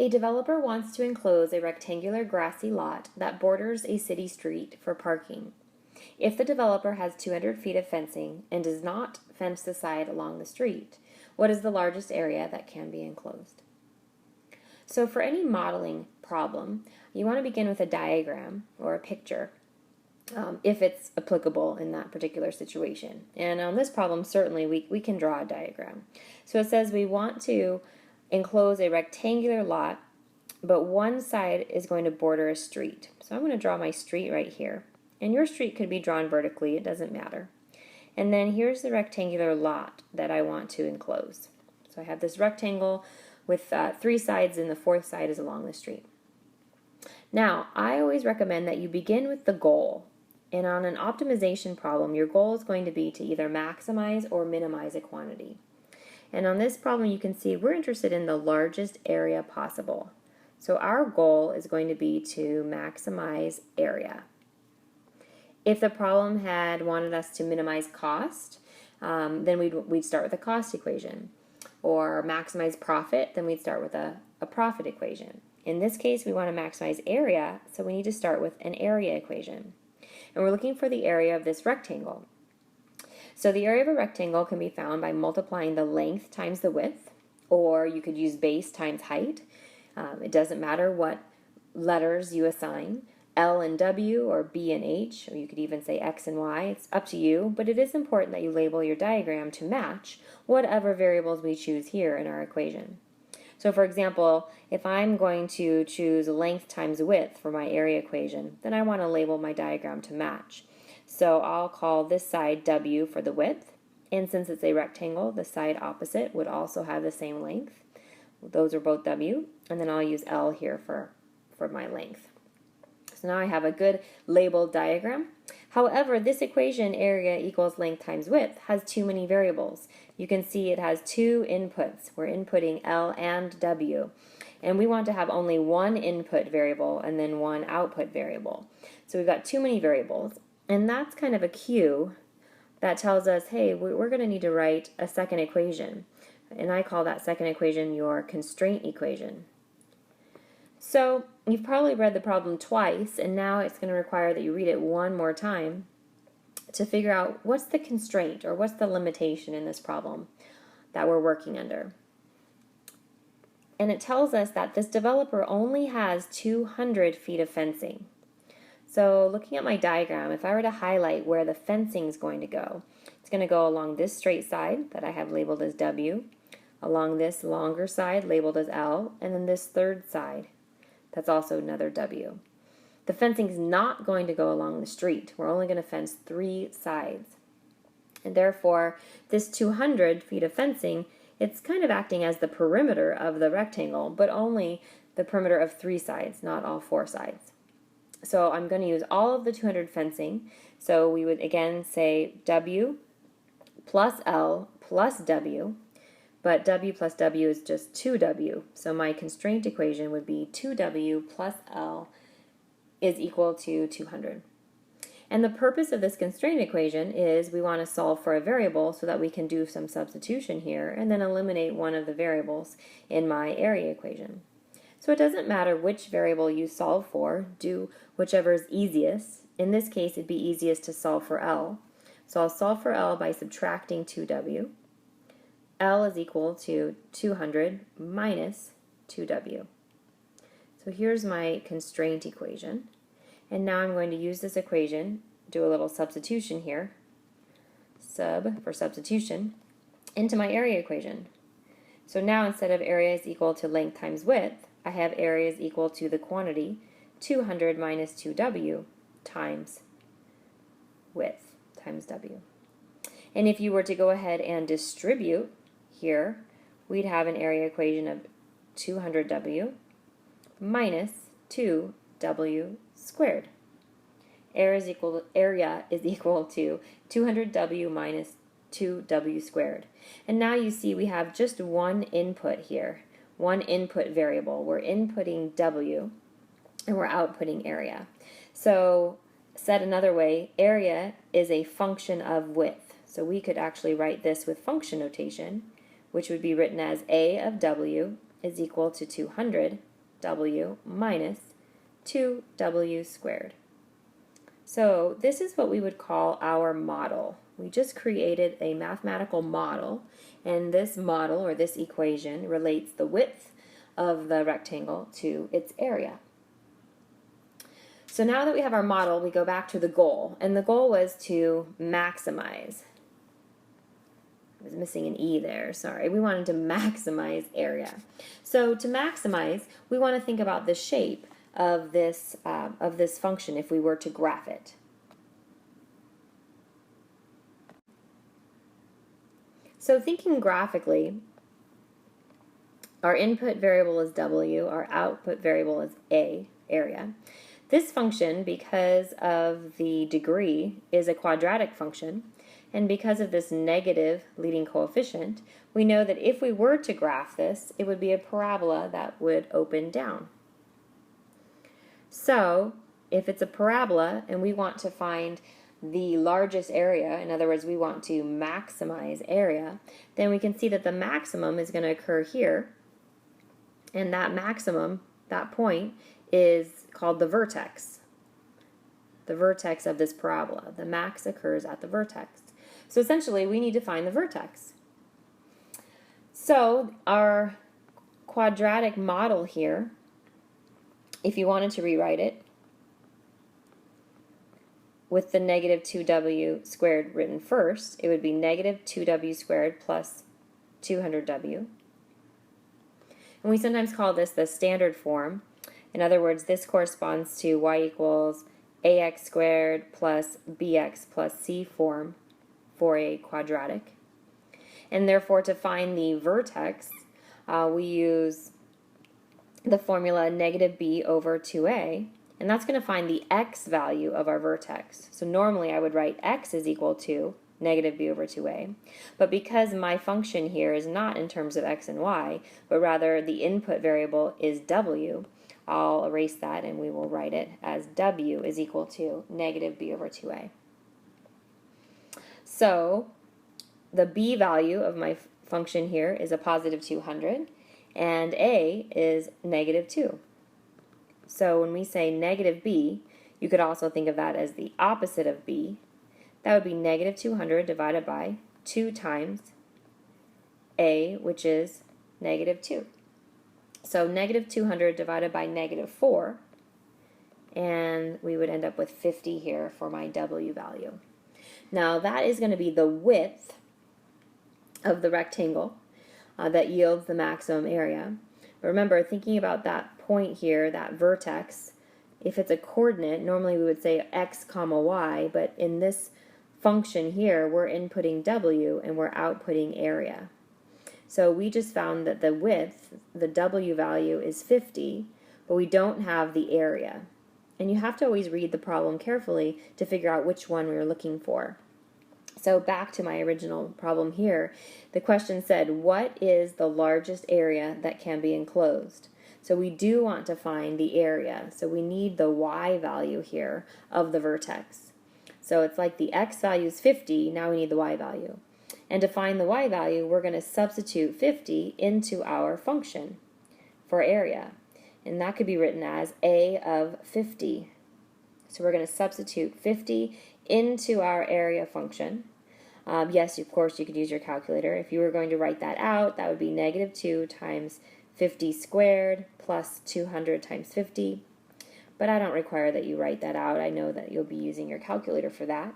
A developer wants to enclose a rectangular grassy lot that borders a city street for parking. If the developer has 200 feet of fencing and does not fence the side along the street, what is the largest area that can be enclosed? So for any modeling problem, you want to begin with a diagram or a picture, if it's applicable in that particular situation. And on this problem, certainly we can draw a diagram. So it says we want to enclose a rectangular lot, but one side is going to border a street. So I'm going to draw my street right here. And your street could be drawn vertically, it doesn't matter. And then here's the rectangular lot that I want to enclose. So I have this rectangle with 3 sides, and the 4th side is along the street. Now, I always recommend that you begin with the goal. And on an optimization problem, your goal is going to be to either maximize or minimize a quantity. And on this problem, you can see we're interested in the largest area possible. So our goal is going to be to maximize area. If the problem had wanted us to minimize cost, then we'd start with a cost equation. Or maximize profit, then we'd start with a profit equation. In this case, we want to maximize area, so we need to start with an area equation. And we're looking for the area of this rectangle. So the area of a rectangle can be found by multiplying the length times the width, or you could use base times height. It doesn't matter what letters you assign, L and W or B and H, or you could even say X and Y. It's up to you, but it is important that you label your diagram to match whatever variables we choose here in our equation. So for example, if I'm going to choose length times width for my area equation, then I want to label my diagram to match. So I'll call this side W for the width, and since it's a rectangle, the side opposite would also have the same length. Those are both W, and then I'll use L here for my length. So now I have a good labeled diagram. However, this equation, area equals length times width, has too many variables. You can see it has 2 inputs. We're inputting L and W. And we want to have only one input variable and then one output variable. So we've got too many variables. And that's kind of a cue that tells us, hey, we're going to need to write a second equation. And I call that second equation your constraint equation. So you've probably read the problem twice, and now it's going to require that you read it one more time to figure out what's the constraint or what's the limitation in this problem that we're working under. And it tells us that this developer only has 200 feet of fencing. So looking at my diagram, if I were to highlight where the fencing is going to go, it's going to go along this straight side that I have labeled as W, along this longer side labeled as L, and then this third side that's also another W. The fencing is not going to go along the street. We're only going to fence 3 sides. And therefore, this 200 feet of fencing, it's kind of acting as the perimeter of the rectangle, but only the perimeter of 3 sides, not all 4 sides. So I'm going to use all of the 200 fencing. So we would again say W plus L plus W. But W plus W is just 2W. So my constraint equation would be 2W plus L is equal to 200. And the purpose of this constraint equation is we want to solve for a variable so that we can do some substitution here and then eliminate one of the variables in my area equation. So it doesn't matter which variable you solve for, do whichever is easiest. In this case, it'd be easiest to solve for L. So I'll solve for L by subtracting 2W. L is equal to 200 minus 2W. So here's my constraint equation. And now I'm going to use this equation, do a little substitution here, sub for substitution, into my area equation. So now instead of area is equal to length times width, I have area is equal to the quantity 200 minus 2W times width times W. And if you were to go ahead and distribute here, we'd have an area equation of 200W minus 2W squared. Area is equal to 200W minus 2W squared. And now you see we have just one input here, one input variable. We're inputting W and we're outputting area. So said another way, area is a function of width. So we could actually write this with function notation, which would be written as A of W is equal to 200 2w minus 2w squared. So this is what we would call our model. We just created a mathematical model, and this model, or this equation, relates the width of the rectangle to its area. So now that we have our model, we go back to the goal, and the goal was to maximize. I was missing an E there, sorry. We wanted to maximize area. So to maximize, we want to think about the shape of this function if we were to graph it. So thinking graphically, our input variable is w, our output variable is a, area. This function, because of the degree, is a quadratic function, and because of this negative leading coefficient, we know that if we were to graph this, it would be a parabola that would open down. So, if it's a parabola and we want to find the largest area, in other words, we want to maximize area, then we can see that the maximum is going to occur here, and that maximum, that point, is called the vertex of this parabola. The max occurs at the vertex. So essentially, we need to find the vertex. So our quadratic model here, if you wanted to rewrite it with the negative 2w squared written first, it would be negative 2w squared plus 200w. And we sometimes call this the standard form. In other words, this corresponds to y equals ax squared plus bx plus c form for a quadratic. And therefore, to find the vertex, we use the formula negative b over 2a, and that's going to find the x value of our vertex. So normally I would write x is equal to negative b over 2a, but because my function here is not in terms of x and y, but rather the input variable is w, I'll erase that and we will write it as w is equal to negative b over 2a. So the b value of my function here is a positive 200, and a is negative 2. So when we say negative b, you could also think of that as the opposite of b. That would be negative 200 divided by 2 times a, which is negative 2. So negative 200 divided by negative 4, and we would end up with 50 here for my w value. Now that is going to be the width of the rectangle that yields the maximum area. But remember, thinking about that point here, that vertex, if it's a coordinate, normally we would say x comma y, but in this function here, we're inputting w and we're outputting area. So we just found that the width, the w value, is 50, but we don't have the area. And you have to always read the problem carefully to figure out which one we were looking for. So back to my original problem here, the question said, what is the largest area that can be enclosed? So we do want to find the area. So we need the y value here of the vertex. So it's like the x value is 50, now we need the y value. And to find the y value, we're going to substitute 50 into our function for area. And that could be written as a of 50. So we're going to substitute 50 into our area function. Yes, of course, you could use your calculator. If you were going to write that out, that would be negative 2 times 50 squared plus 200 times 50. But I don't require that you write that out. I know that you'll be using your calculator for that.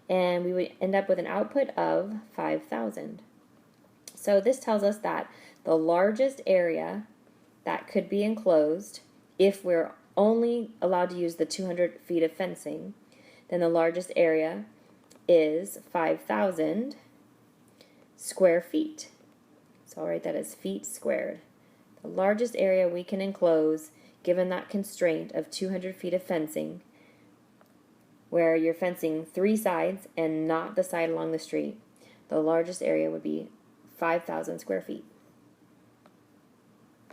And we would end up with an output of 5,000. So this tells us that the largest area that could be enclosed, if we're only allowed to use the 200 feet of fencing, then the largest area is 5,000 square feet. So I'll write that as feet squared. The largest area we can enclose, given that constraint of 200 feet of fencing, where you're fencing 3 sides and not the side along the street, the largest area would be 5,000 square feet.